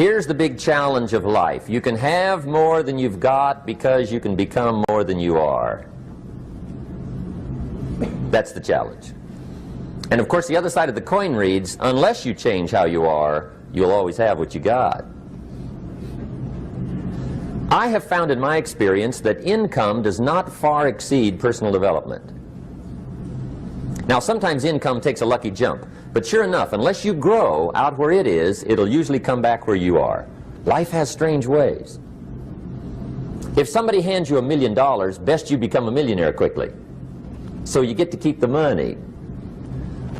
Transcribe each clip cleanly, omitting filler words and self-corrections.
Here's the big challenge of life. You can have more than you've got because you can become more than you are. That's the challenge. And of course the other side of the coin reads, unless you change how you are, you'll always have what you got. I have found in my experience that income does not far exceed personal development. Now sometimes income takes a lucky jump, but sure enough, unless you grow out where it is, it'll usually come back where you are. Life has strange ways. If somebody hands you $1 million, best you become a millionaire quickly, so you get to keep the money.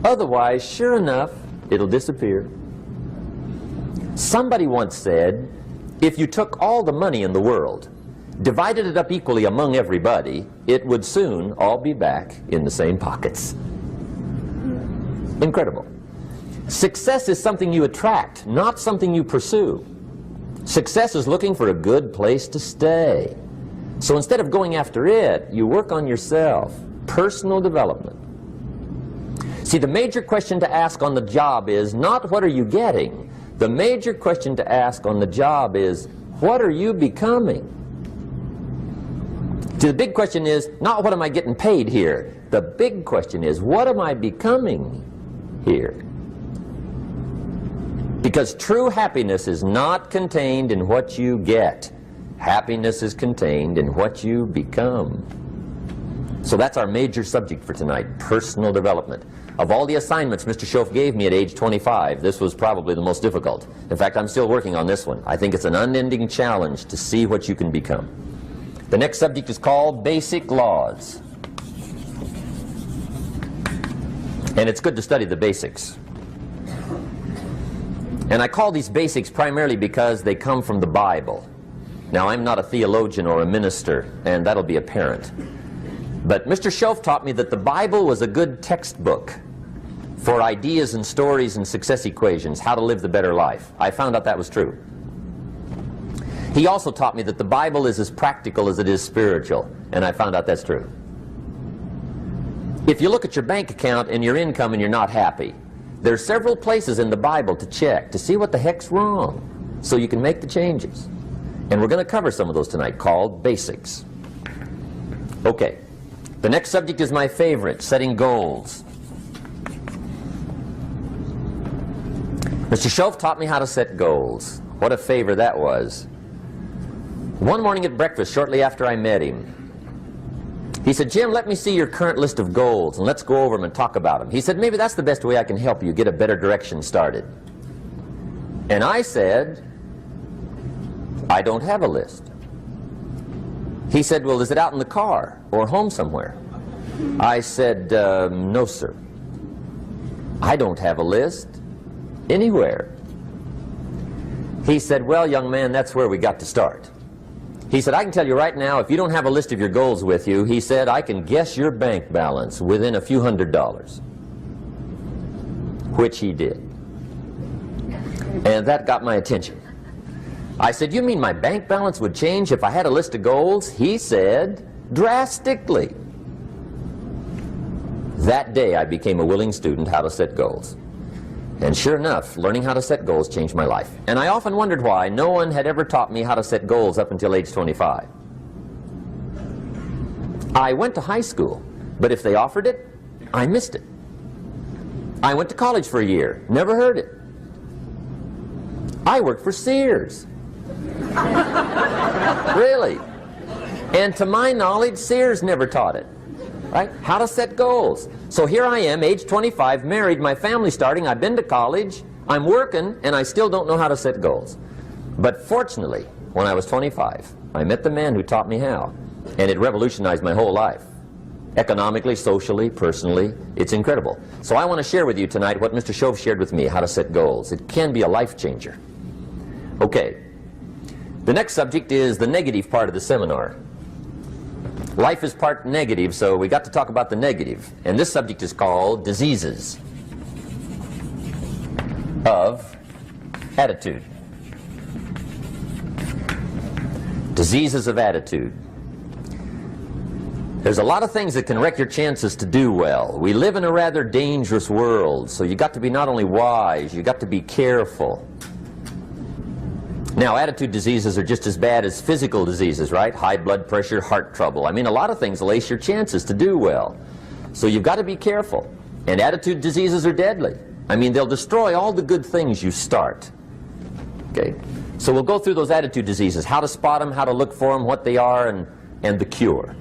Otherwise, sure enough, it'll disappear. Somebody once said, if you took all the money in the world, divided it up equally among everybody, it would soon all be back in the same pockets. Incredible. Success is something you attract, not something you pursue. Success is looking for a good place to stay. So instead of going after it, you work on yourself. Personal development. See, the major question to ask on the job is not what are you getting. The major question to ask on the job is what are you becoming? See, the big question is not what am I getting paid here. The big question is what am I becoming here? Because true happiness is not contained in what you get. Happiness is contained in what you become. So that's our major subject for tonight, personal development. Of all the assignments Mr. Schoaf gave me at age 25, this was probably the most difficult. In fact, I'm still working on this one. I think it's an unending challenge to see what you can become. The next subject is called Basic Laws. And it's good to study the basics. And I call these basics primarily because they come from the Bible. Now, I'm not a theologian or a minister, and that'll be apparent. But Mr. Schoaf taught me that the Bible was a good textbook for ideas and stories and success equations, how to live the better life. I found out that was true. He also taught me that the Bible is as practical as it is spiritual, and I found out that's true. If you look at your bank account and your income and you're not happy, there are several places in the Bible to check to see what the heck's wrong so you can make the changes. And we're going to cover some of those tonight, called basics. Okay. The next subject is my favorite, setting goals. Mr. Schoaf taught me how to set goals. What a favor that was. One morning at breakfast, shortly after I met him, he said, Jim, let me see your current list of goals and let's go over them and talk about them. He said, maybe that's the best way I can help you get a better direction started. And I said, I don't have a list. He said, well, is it out in the car or home somewhere? I said, no, sir. I don't have a list anywhere. He said, well, young man, that's where we got to start. He said, I can tell you right now, if you don't have a list of your goals with you, he said, I can guess your bank balance within a few $100s. Which he did. And that got my attention. I said, you mean my bank balance would change if I had a list of goals? He said, drastically. That day I became a willing student how to set goals. And sure enough, learning how to set goals changed my life. And I often wondered why no one had ever taught me how to set goals up until age 25. I went to high school, but if they offered it, I missed it. I went to college for a year, never heard it. I worked for Sears. Really. And to my knowledge, Sears never taught it. Right? How to set goals. So here I am, age 25, married, my family's starting, I've been to college, I'm working, and I still don't know how to set goals. But fortunately, when I was 25, I met the man who taught me how, and it revolutionized my whole life. Economically, socially, personally, it's incredible. So I want to share with you tonight what Mr. Schoaf shared with me, how to set goals. It can be a life changer. Okay. The next subject is the negative part of the seminar. Life is part negative, so we got to talk about the negative. And this subject is called diseases of attitude. Diseases of attitude. There's a lot of things that can wreck your chances to do well. We live in a rather dangerous world, so you got to be not only wise, you got to be careful. Now, attitude diseases are just as bad as physical diseases, right? High blood pressure, heart trouble. I mean, a lot of things lace your chances to do well. So you've got to be careful. And attitude diseases are deadly. I mean, they'll destroy all the good things you start. Okay? So we'll go through those attitude diseases, how to spot them, how to look for them, what they are, and the cure.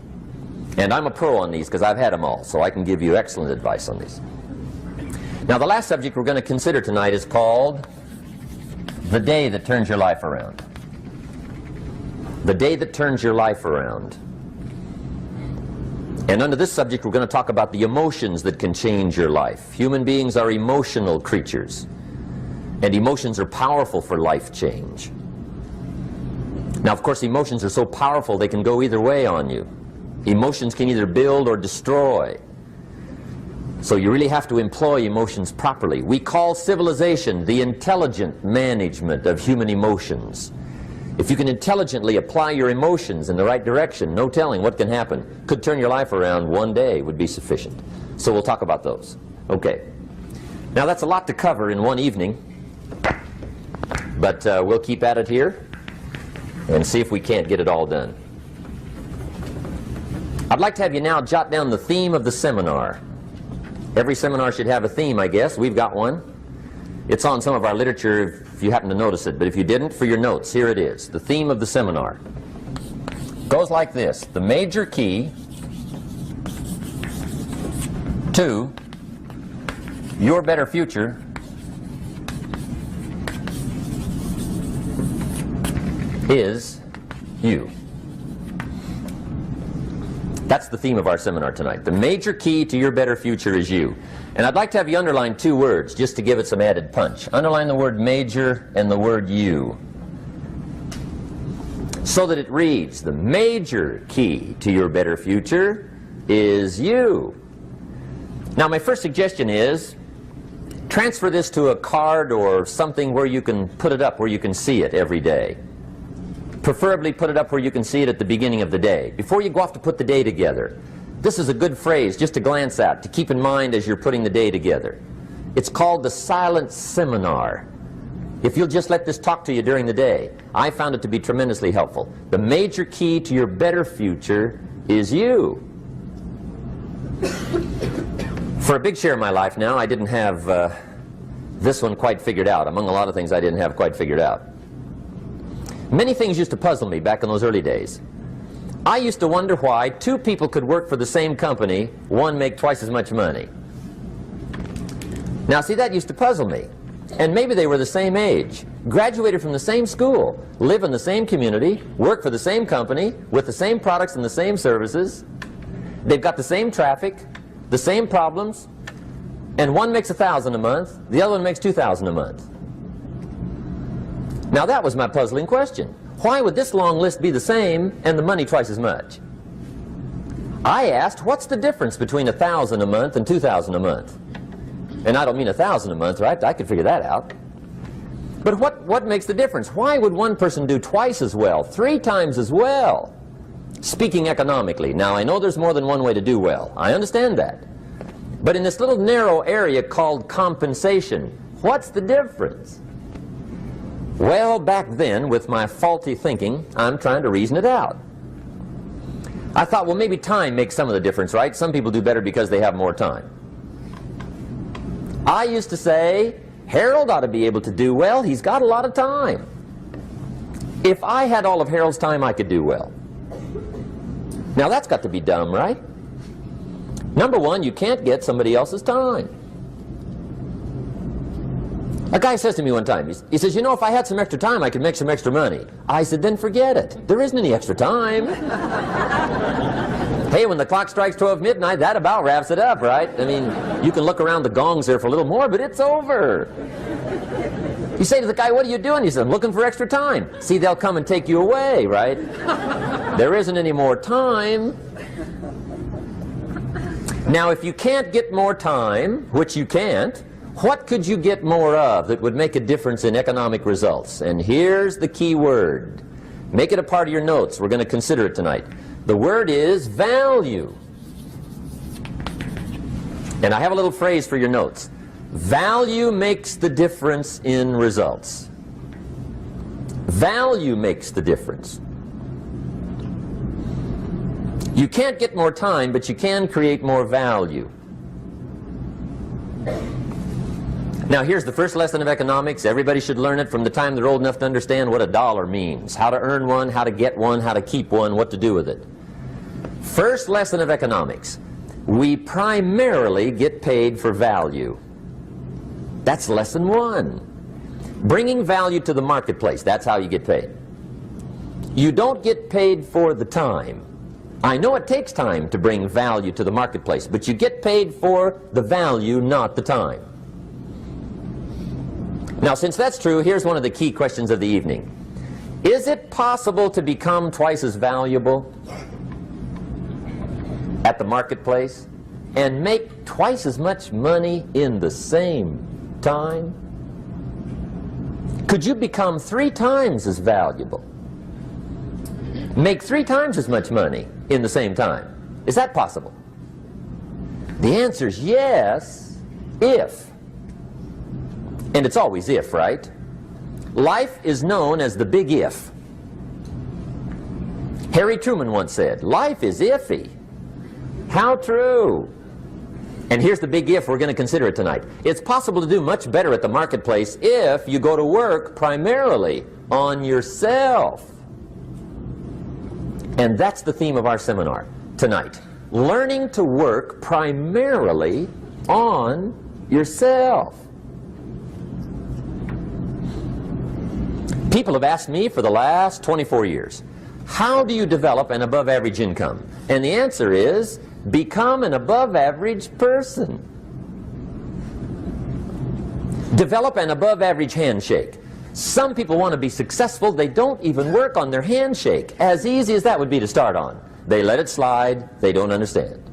And I'm a pro on these because I've had them all, so I can give you excellent advice on these. Now, the last subject we're going to consider tonight is called the day that turns your life around. The day that turns your life around. And under this subject, we're going to talk about the emotions that can change your life. Human beings are emotional creatures, and emotions are powerful for life change. Now, of course, emotions are so powerful they can go either way on you. Emotions can either build or destroy. So you really have to employ emotions properly. We call civilization the intelligent management of human emotions. If you can intelligently apply your emotions in the right direction, no telling what can happen. Could turn your life around one day would be sufficient. So we'll talk about those. Okay. Now that's a lot to cover in one evening, but we'll keep at it here and see if we can't get it all done. I'd like to have you now jot down the theme of the seminar. Every seminar should have a theme, I guess. We've got one. It's on some of our literature if you happen to notice it, but if you didn't, for your notes, here it is. The theme of the seminar goes like this: the major key to your better future is you. That's the theme of our seminar tonight. The major key to your better future is you. And I'd like to have you underline two words just to give it some added punch. Underline the word major and the word you, so that it reads, the major key to your better future is you. Now, my first suggestion is transfer this to a card or something where you can put it up, where you can see it every day. Preferably put it up where you can see it at the beginning of the day, before you go off to put the day together. This is a good phrase just to glance at, to keep in mind as you're putting the day together. It's called the silent seminar. If you'll just let this talk to you during the day, I found it to be tremendously helpful. The major key to your better future is you. For a big share of my life now, I didn't have this one quite figured out. Among a lot of things I didn't have quite figured out. Many things used to puzzle me back in those early days. I used to wonder why two people could work for the same company, one make twice as much money. Now, see, that used to puzzle me. And maybe they were the same age, graduated from the same school, live in the same community, work for the same company, with the same products and the same services. They've got the same traffic, the same problems, and one makes $1,000 a month, the other one makes $2,000 a month. Now that was my puzzling question. Why would this long list be the same and the money twice as much? I asked, what's the difference between $1,000 a month and $2,000 a month? And I don't mean $1,000 a month, right? I could figure that out. But what makes the difference? Why would one person do twice as well, 3 times as well? Speaking economically. Now, I know there's more than one way to do well. I understand that. But in this little narrow area called compensation, what's the difference? Well, back then, with my faulty thinking, I'm trying to reason it out. I thought, well, maybe time makes some of the difference, right? Some people do better because they have more time. I used to say, Harold ought to be able to do well. He's got a lot of time. If I had all of Harold's time, I could do well. Now, that's got to be dumb, right? Number one, you can't get somebody else's time. A guy says to me one time, he says, you know, if I had some extra time, I could make some extra money. I said, then forget it. There isn't any extra time. Hey, when the clock strikes 12 midnight, that about wraps it up, right? I mean, you can look around the gongs there for a little more, but it's over. You say to the guy, what are you doing? He says, I'm looking for extra time. See, they'll come and take you away, right? There isn't any more time. Now, if you can't get more time, which you can't, what could you get more of that would make a difference in economic results? And here's the key word. Make it a part of your notes. We're going to consider it tonight. The word is value. And I have a little phrase for your notes. Value makes the difference in results. Value makes the difference. You can't get more time, but you can create more value. Now here's the first lesson of economics. Everybody should learn it from the time they're old enough to understand what a dollar means, how to earn one, how to get one, how to keep one, what to do with it. First lesson of economics. We primarily get paid for value. That's lesson one. Bringing value to the marketplace, that's how you get paid. You don't get paid for the time. I know it takes time to bring value to the marketplace, but you get paid for the value, not the time. Now, since that's true, here's one of the key questions of the evening. Is it possible to become twice as valuable at the marketplace and make twice as much money in the same time? Could you become 3 times as valuable? Make 3 times as much money in the same time? Is that possible? The answer is yes, if. And it's always if, right? Life is known as the big if. Harry Truman once said, life is iffy. How true. And here's the big if we're going to consider it tonight. It's possible to do much better at the marketplace if you go to work primarily on yourself. And that's the theme of our seminar tonight. Learning to work primarily on yourself. People have asked me for the last 24 years, how do you develop an above average income? And the answer is, become an above average person. Develop an above average handshake. Some people want to be successful, they don't even work on their handshake. As easy as that would be to start on. They let it slide, they don't understand.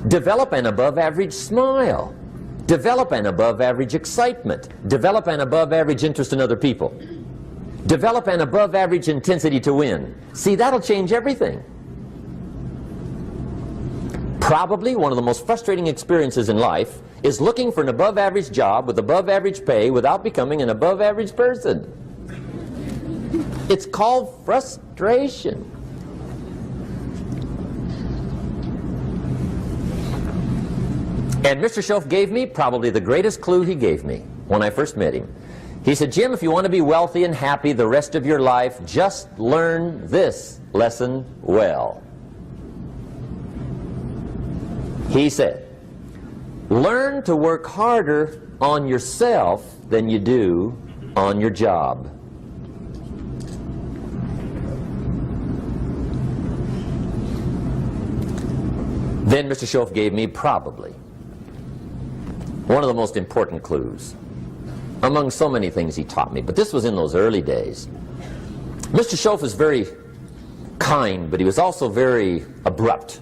Develop an above average smile. Develop an above average excitement. Develop an above average interest in other people. Develop an above average intensity to win. See, that'll change everything. Probably one of the most frustrating experiences in life is looking for an above average job with above average pay without becoming an above average person. It's called frustration. And Mr. Schoaf gave me probably the greatest clue he gave me when I first met him. He said, Jim, if you want to be wealthy and happy the rest of your life, just learn this lesson well. He said, learn to work harder on yourself than you do on your job. Then Mr. Schoaf gave me probably one of the most important clues among so many things he taught me, but this was in those early days. Mr. Schoaf was very kind, but he was also very abrupt.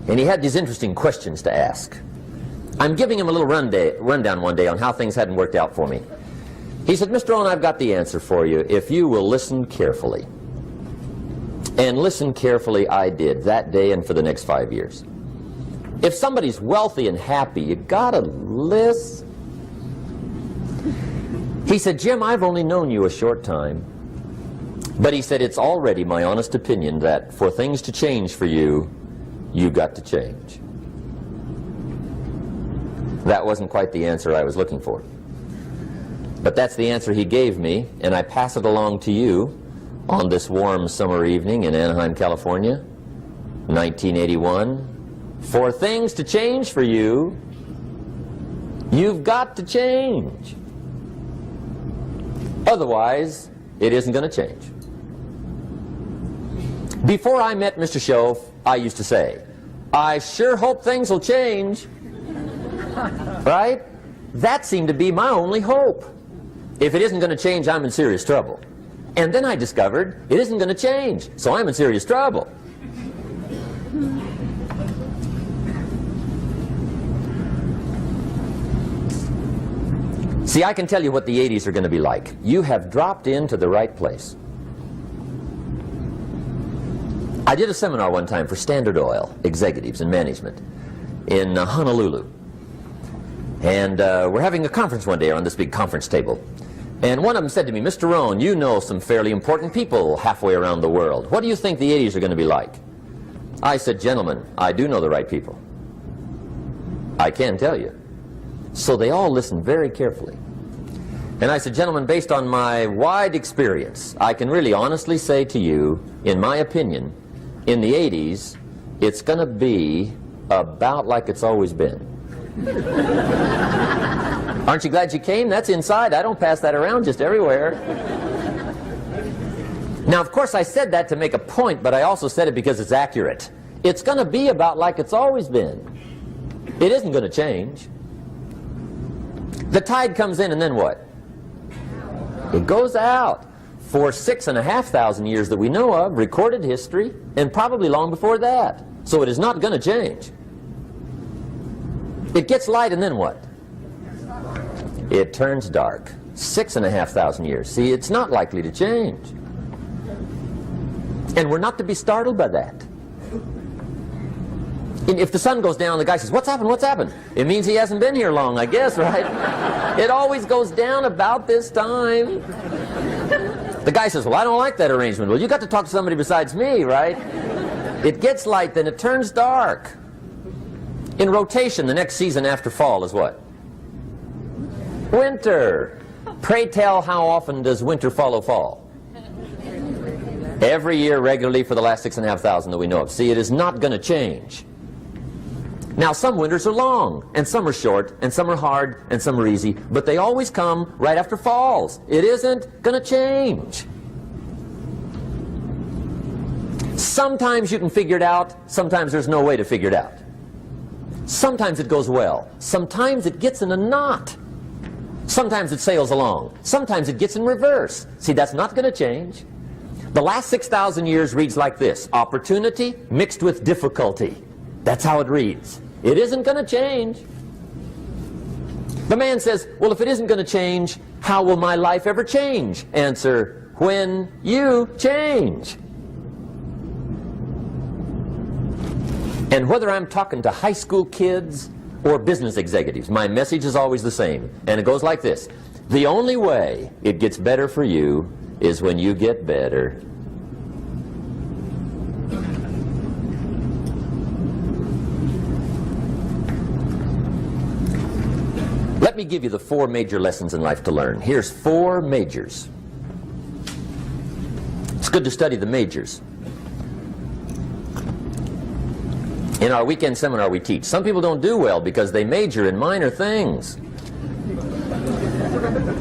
And he had these interesting questions to ask. I'm giving him a little rundown one day on how things hadn't worked out for me. He said, Mr. Rohn, I've got the answer for you if you will listen carefully. And listen carefully I did that day and for the next 5 years. If somebody's wealthy and happy, you gotta listen. He said, Jim, I've only known you a short time. But he said, it's already my honest opinion that for things to change for you, you've got to change. That wasn't quite the answer I was looking for. But that's the answer he gave me, and I pass it along to you on this warm summer evening in Anaheim, California, 1981. For things to change for you, you've got to change. Otherwise, it isn't going to change. Before I met Mr. Schoaf, I used to say, I sure hope things will change. Right? That seemed to be my only hope. If it isn't going to change, I'm in serious trouble. And then I discovered it isn't going to change, so I'm in serious trouble. See, I can tell you what the 80s are going to be like. You have dropped into the right place. I did a seminar one time for Standard Oil executives and management in Honolulu. And we're having a conference one day on this big conference table. And one of them said to me, Mr. Rohn, you know some fairly important people halfway around the world. What do you think the 80s are going to be like? I said, gentlemen, I do know the right people. I can tell you. So they all listened very carefully. And I said, gentlemen, based on my wide experience, I can really honestly say to you, in my opinion, in the 80s, it's going to be about like it's always been. Aren't you glad you came? That's inside. I don't pass that around just everywhere. Now, of course, I said that to make a point, but I also said it because it's accurate. It's going to be about like it's always been. It isn't going to change. The tide comes in, and then what? It goes out. For 6,500 years that we know of, recorded history, and probably long before that. So it is not going to change. It gets light, and then what? It turns dark. 6,500 years. See, it's not likely to change. And we're not to be startled by that. And if the sun goes down, the guy says, what's happened, what's happened? It means he hasn't been here long, I guess, right? It always goes down about this time. The guy says, well, I don't like that arrangement. Well, you got to talk to somebody besides me, right? It gets light, then it turns dark. In rotation, the next season after fall is what? Winter. Pray tell, how often does winter follow fall? Every year regularly for the last 6,500 that we know of. See, it is not going to change. Now, some winters are long, and some are short, and some are hard, and some are easy, but they always come right after falls. It isn't going to change. Sometimes you can figure it out, sometimes there's no way to figure it out. Sometimes it goes well, sometimes it gets in a knot. Sometimes it sails along, sometimes it gets in reverse. See, that's not going to change. The last 6,000 years reads like this: opportunity mixed with difficulty. That's how it reads. It isn't going to change. The man says, well, if it isn't going to change, how will my life ever change? Answer, when you change. And whether I'm talking to high school kids or business executives, my message is always the same. And it goes like this: the only way it gets better for you is when you get better. Let me give you the 4 major lessons in life to learn. Here's 4 majors. It's good to study the majors. In our weekend seminar we teach, some people don't do well because they major in minor things.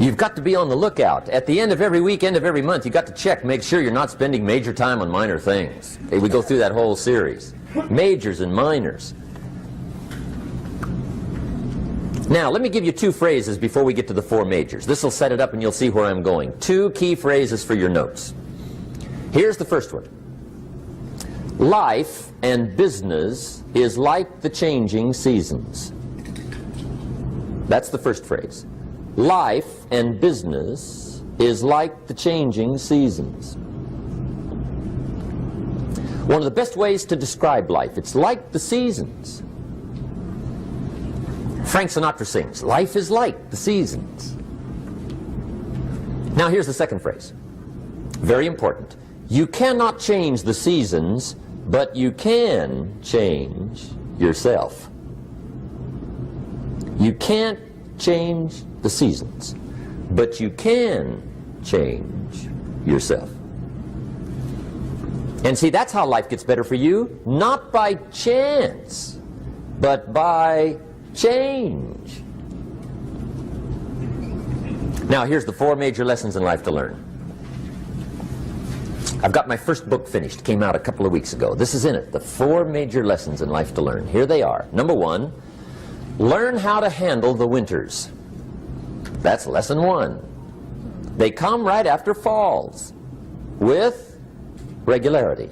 You've got to be on the lookout. At the end of every week, end of every month, you've got to check, make sure you're not spending major time on minor things. We go through that whole series. Majors and minors. Now, let me give you 2 phrases before we get to the 4 majors. This will set it up and you'll see where I'm going. 2 key phrases for your notes. Here's the first one. Life and business is like the changing seasons. That's the first phrase. Life and business is like the changing seasons. One of the best ways to describe life, it's like the seasons. Frank Sinatra sings, life is like the seasons. Now here's the second phrase. Very important. You cannot change the seasons, but you can change yourself. You can't change the seasons, but you can change yourself. And see, that's how life gets better for you, not by chance, but by change. Now, here's the 4 major lessons in life to learn. I've got my first book finished, came out a couple of weeks ago. This is in it, the 4 major lessons in life to learn. Here they are. Number 1, learn how to handle the winters. That's lesson 1. They come right after falls, with regularity.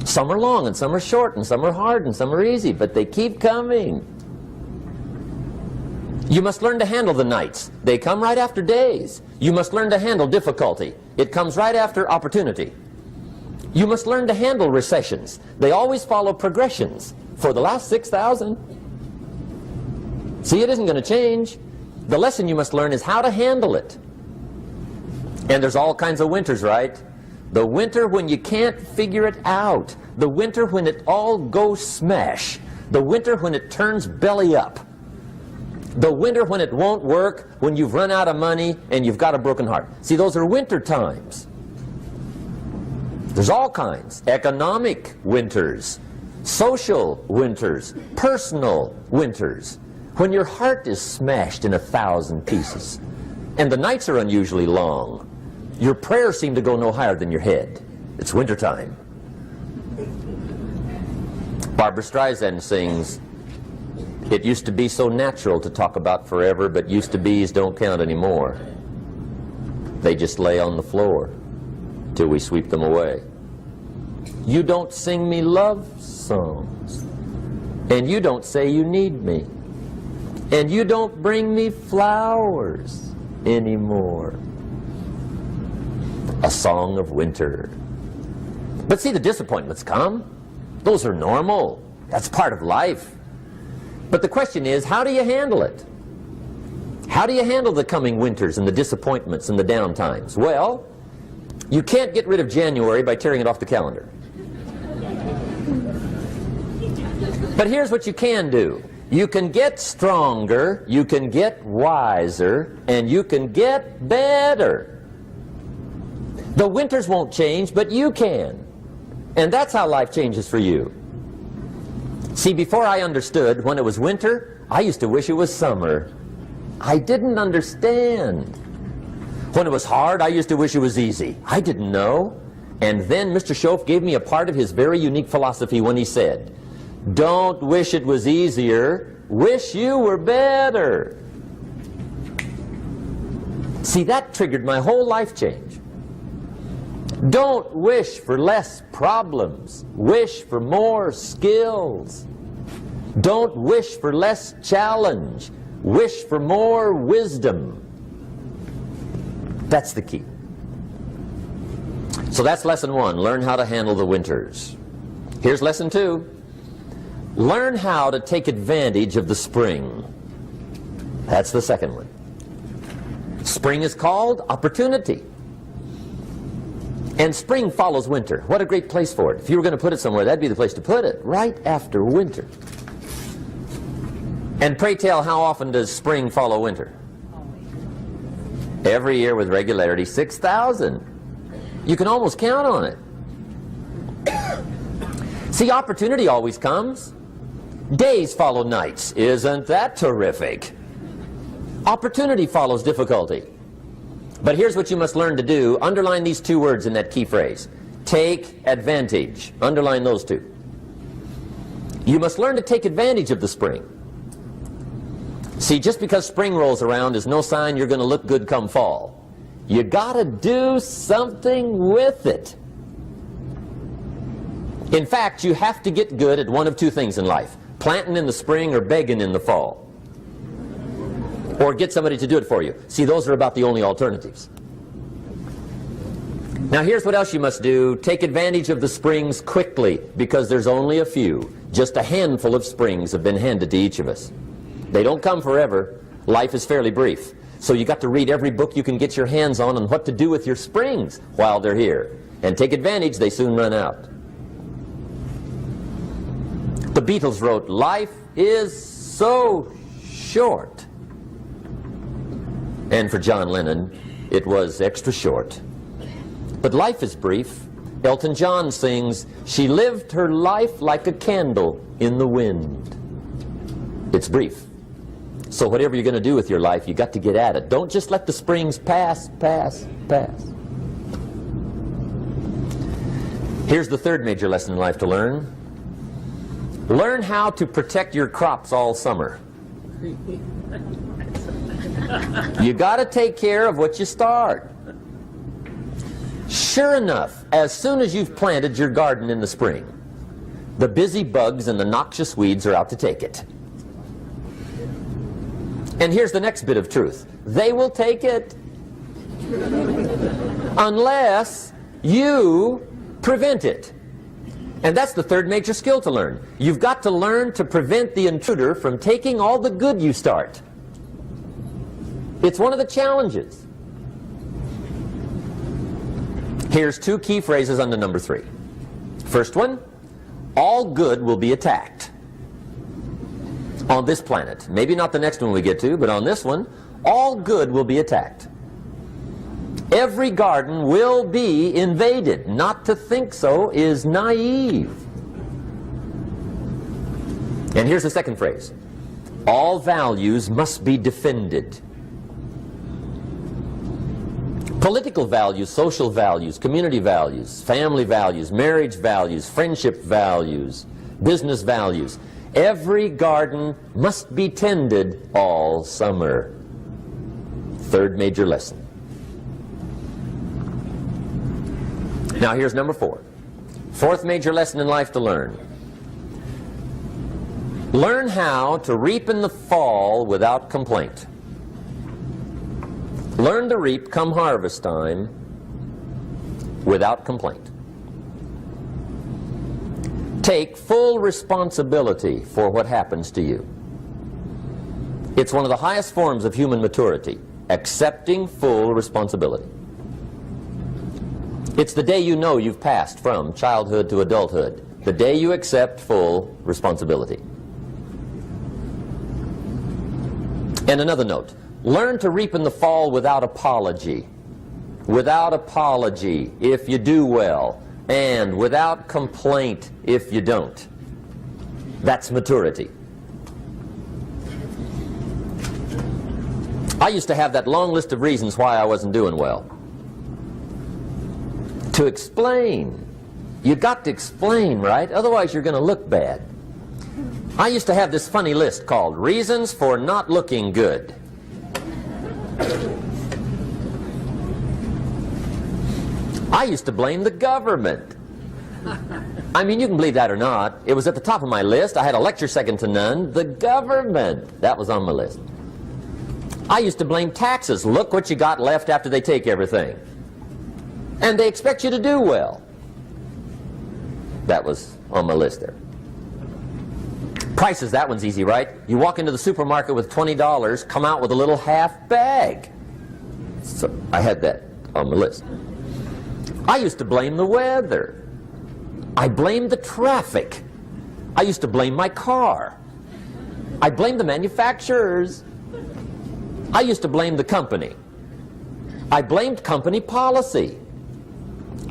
Some are long, and some are short, and some are hard, and some are easy, but they keep coming. You must learn to handle the nights. They come right after days. You must learn to handle difficulty. It comes right after opportunity. You must learn to handle recessions. They always follow progressions for the last 6,000. See, it isn't going to change. The lesson you must learn is how to handle it. And there's all kinds of winters, right? The winter when you can't figure it out. The winter when it all goes smash. The winter when it turns belly up. The winter when it won't work, when you've run out of money and you've got a broken heart. See, those are winter times. There's all kinds. Economic winters, social winters, personal winters. When your heart is smashed in 1,000 pieces and the nights are unusually long, your prayers seem to go no higher than your head. It's wintertime. Barbra Streisand sings, "It used to be so natural to talk about forever, but used to be's don't count anymore. They just lay on the floor till we sweep them away. You don't sing me love songs, and you don't say you need me, and you don't bring me flowers anymore." A song of winter. But see, the disappointments come. Those are normal. That's part of life. But the question is, how do you handle it? How do you handle the coming winters and the disappointments and the downtimes? Well, you can't get rid of January by tearing it off the calendar. But here's what you can do. You can get stronger, you can get wiser, and you can get better. The winters won't change, but you can. And that's how life changes for you. See, before I understood, when it was winter, I used to wish it was summer. I didn't understand. When it was hard, I used to wish it was easy. I didn't know. And then Mr. Schoaf gave me a part of his very unique philosophy when he said, "Don't wish it was easier, wish you were better." See, that triggered my whole life change. Don't wish for less problems, wish for more skills. Don't wish for less challenge, wish for more wisdom. That's the key. So that's lesson one, learn how to handle the winters. Here's lesson two, learn how to take advantage of the spring. That's the second one. Spring is called opportunity. And spring follows winter. What a great place for it. If you were going to put it somewhere, that'd be the place to put it, right after winter. And pray tell, how often does spring follow winter? Every year with regularity, 6,000. You can almost count on it. See, opportunity always comes. Days follow nights. Isn't that terrific? Opportunity follows difficulty. But here's what you must learn to do. Underline these two words in that key phrase. Take advantage. Underline those two. You must learn to take advantage of the spring. See, just because spring rolls around is no sign you're going to look good come fall. You got to do something with it. In fact, you have to get good at one of two things in life. Planting in the spring or begging in the fall. Or get somebody to do it for you. See, those are about the only alternatives. Now here's what else you must do. Take advantage of the springs quickly, because there's only a few. Just a handful of springs have been handed to each of us. They don't come forever. Life is fairly brief. So you got to read every book you can get your hands on what to do with your springs while they're here. And take advantage, they soon run out. The Beatles wrote, "Life is so short." And for John Lennon, it was extra short. But life is brief. Elton John sings, "She lived her life like a candle in the wind." It's brief. So whatever you're going to do with your life, you got to get at it. Don't just let the springs pass. Here's the third major lesson in life to learn. Learn how to protect your crops all summer. You got to take care of what you start. Sure enough, as soon as you've planted your garden in the spring, the busy bugs and the noxious weeds are out to take it. And here's the next bit of truth. They will take it unless you prevent it. And that's the third major skill to learn. You've got to learn to prevent the intruder from taking all the good you start. It's one of the challenges. Here's two key phrases under number 3. First one, all good will be attacked. On this planet. Maybe not the next one we get to, but on this one, all good will be attacked. Every garden will be invaded. Not to think so is naive. And here's the second phrase. All values must be defended. Political values, social values, community values, family values, marriage values, friendship values, business values. Every garden must be tended all summer. Third major lesson. Now here's number 4. Fourth major lesson in life to learn. Learn how to reap in the fall without complaint. Learn to reap come harvest time without complaint. Take full responsibility for what happens to you. It's one of the highest forms of human maturity, accepting full responsibility. It's the day you know you've passed from childhood to adulthood, the day you accept full responsibility. And another note, learn to reap in the fall without apology. Without apology if you do well, and without complaint if you don't. That's maturity. I used to have that long list of reasons why I wasn't doing well. To explain. You got to explain, right? Otherwise you're going to look bad. I used to have this funny list called Reasons for Not Looking Good. I used to blame the government. I mean, you can believe that or not. It was at the top of my list. I had a lecture second to none. The government. That was on my list. I used to blame taxes. Look what you got left after they take everything. And they expect you to do well. That was on my list there. Prices, that one's easy, right? You walk into the supermarket with $20, come out with a little half bag. So I had that on my list. I used to blame the weather. I blamed the traffic. I used to blame my car. I blamed the manufacturers. I used to blame the company. I blamed company policy.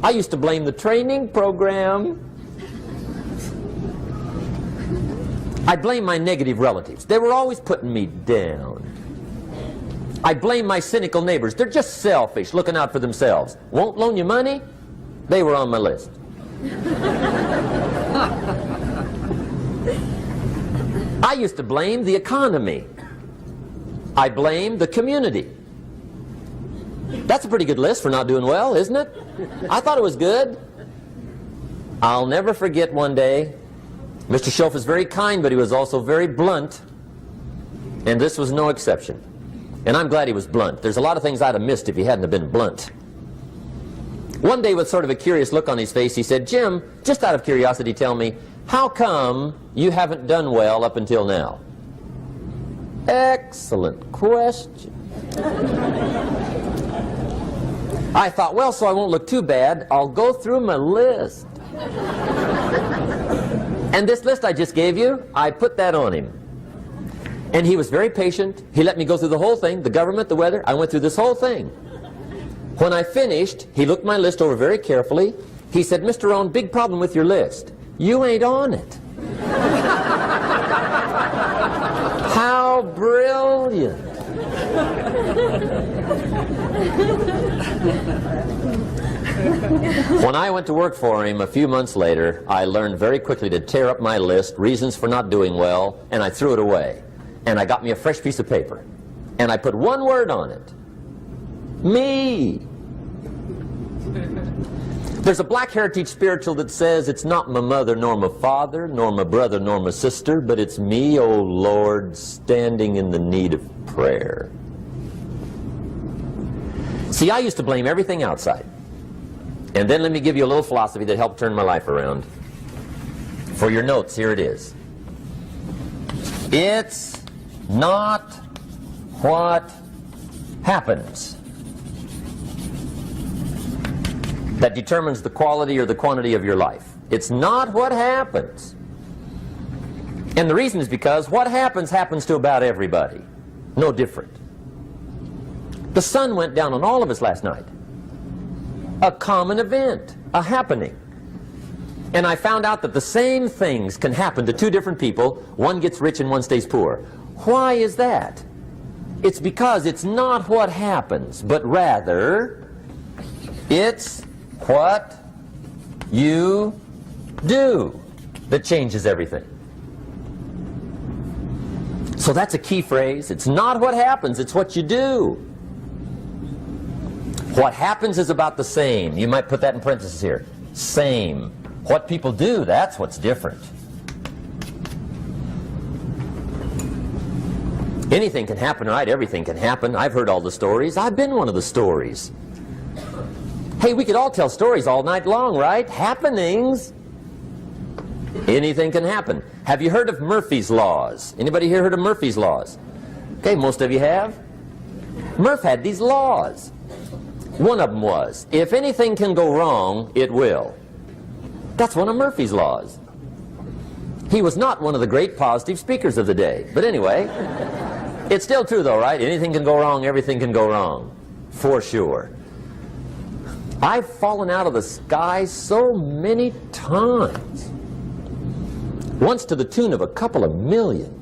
I used to blame the training program. I blame my negative relatives. They were always putting me down. I blame my cynical neighbors. They're just selfish, looking out for themselves. Won't loan you money? They were on my list. I used to blame the economy. I blamed the community. That's a pretty good list for not doing well, isn't it? I thought it was good. I'll never forget one day, Mr. Schoaf was very kind, but he was also very blunt, and this was no exception. And I'm glad he was blunt. There's a lot of things I'd have missed if he hadn't have been blunt. One day, with sort of a curious look on his face, he said, "Jim, just out of curiosity, tell me, how come you haven't done well up until now?" Excellent question. I thought, well, so I won't look too bad, I'll go through my list. And this list I just gave you, I put that on him. And he was very patient. He let me go through the whole thing, the government, the weather. I went through this whole thing. When I finished, he looked my list over very carefully. He said, "Mr. Rohn, big problem with your list. You ain't on it." How brilliant. When I went to work for him a few months later, I learned very quickly to tear up my list, reasons for not doing well, and I threw it away. And I got me a fresh piece of paper. And I put one word on it. Me. There's a Black Heritage spiritual that says, "It's not my mother nor my father, nor my brother nor my sister, but it's me, O Lord, standing in the need of prayer." See, I used to blame everything outside. And then let me give you a little philosophy that helped turn my life around. For your notes, here it is. It's not what happens that determines the quality or the quantity of your life. It's not what happens. And the reason is because what happens happens to about everybody. No different. The sun went down on all of us last night. A common event, a happening. And I found out that the same things can happen to two different people. One gets rich and one stays poor. Why is that? It's because it's not what happens, but rather it's what you do that changes everything. So that's a key phrase. It's not what happens, it's what you do. What happens is about the same. You might put that in parentheses here. Same. What people do, that's what's different. Anything can happen, right? Everything can happen. I've heard all the stories. I've been one of the stories. Hey, we could all tell stories all night long, right? Happenings. Anything can happen. Have you heard of Murphy's Laws? Anybody here heard of Murphy's Laws? Okay, most of you have. Murph had these laws. One of them was, if anything can go wrong, it will. That's one of Murphy's Laws. He was not one of the great positive speakers of the day. But anyway, it's still true though, right? Anything can go wrong, everything can go wrong. For sure. I've fallen out of the sky so many times. Once to the tune of a couple of million.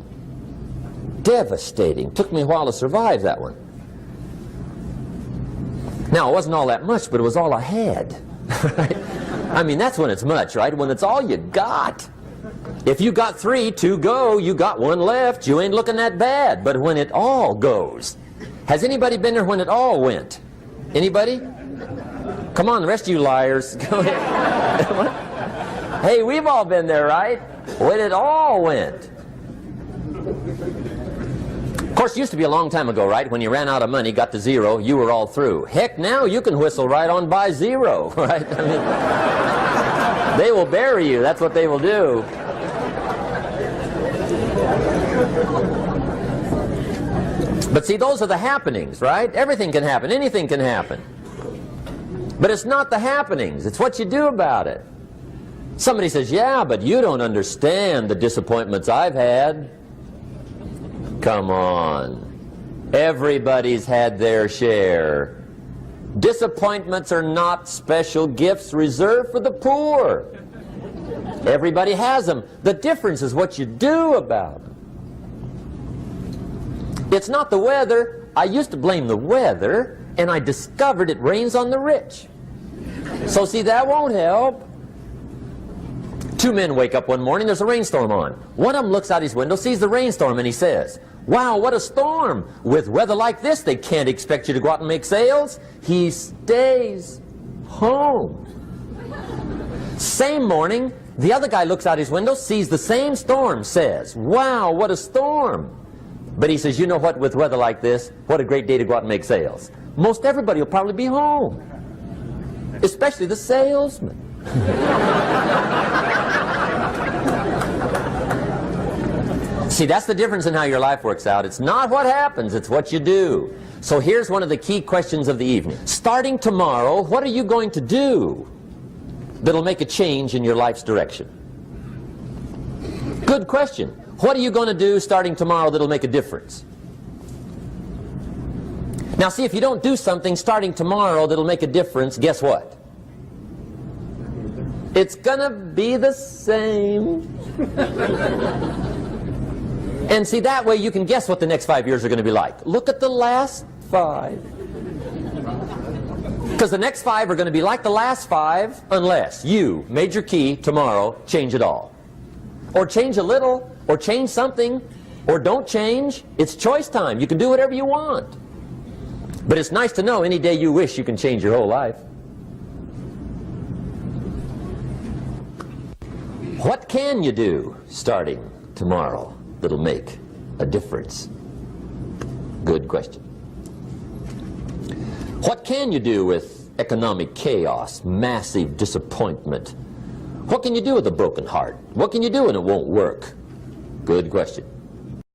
Devastating. Took me a while to survive that one. Now, it wasn't all that much, but it was all I had. Right? I mean, that's when it's much, right? When it's all you got. If you got 3, 2 go, you got 1 left, you ain't looking that bad. But when it all goes. Has anybody been there when it all went? Anybody? Come on, the rest of you liars. Go ahead. Come on. Hey, we've all been there, right? When it all went. Of course, it used to be a long time ago, right? When you ran out of money, got to 0, you were all through. Heck, now you can whistle right on by 0, right? I mean, they will bury you. That's what they will do. But see, those are the happenings, right? Everything can happen. Anything can happen. But it's not the happenings. It's what you do about it. Somebody says, yeah, but you don't understand the disappointments I've had. Come on. Everybody's had their share. Disappointments are not special gifts reserved for the poor. Everybody has them. The difference is what you do about them. It's not the weather. I used to blame the weather, and I discovered it rains on the rich. So see, that won't help. 2 men wake up one morning, there's a rainstorm on. One of them looks out his window, sees the rainstorm, and he says, wow, what a storm. With weather like this, they can't expect you to go out and make sales. He stays home. Same morning, the other guy looks out his window, sees the same storm, says, wow, what a storm. But he says, you know what, with weather like this, what a great day to go out and make sales. Most everybody will probably be home, especially the salesman. See, that's the difference in how your life works out. It's not what happens, it's what you do. So here's one of the key questions of the evening. Starting tomorrow, what are you going to do that'll make a change in your life's direction? Good question. What are you going to do starting tomorrow that'll make a difference? Now see, if you don't do something starting tomorrow that'll make a difference, guess what? It's gonna be the same. And see, that way you can guess what the next 5 years are going to be like. Look at the last 5. Because the next 5 are going to be like the last 5 unless you, major key, tomorrow, change it all. Or change a little, or change something, or don't change. It's choice time. You can do whatever you want. But it's nice to know any day you wish you can change your whole life. What can you do starting tomorrow that'll make a difference? Good question. What can you do with economic chaos, massive disappointment? What can you do with a broken heart? What can you do when it won't work? Good question.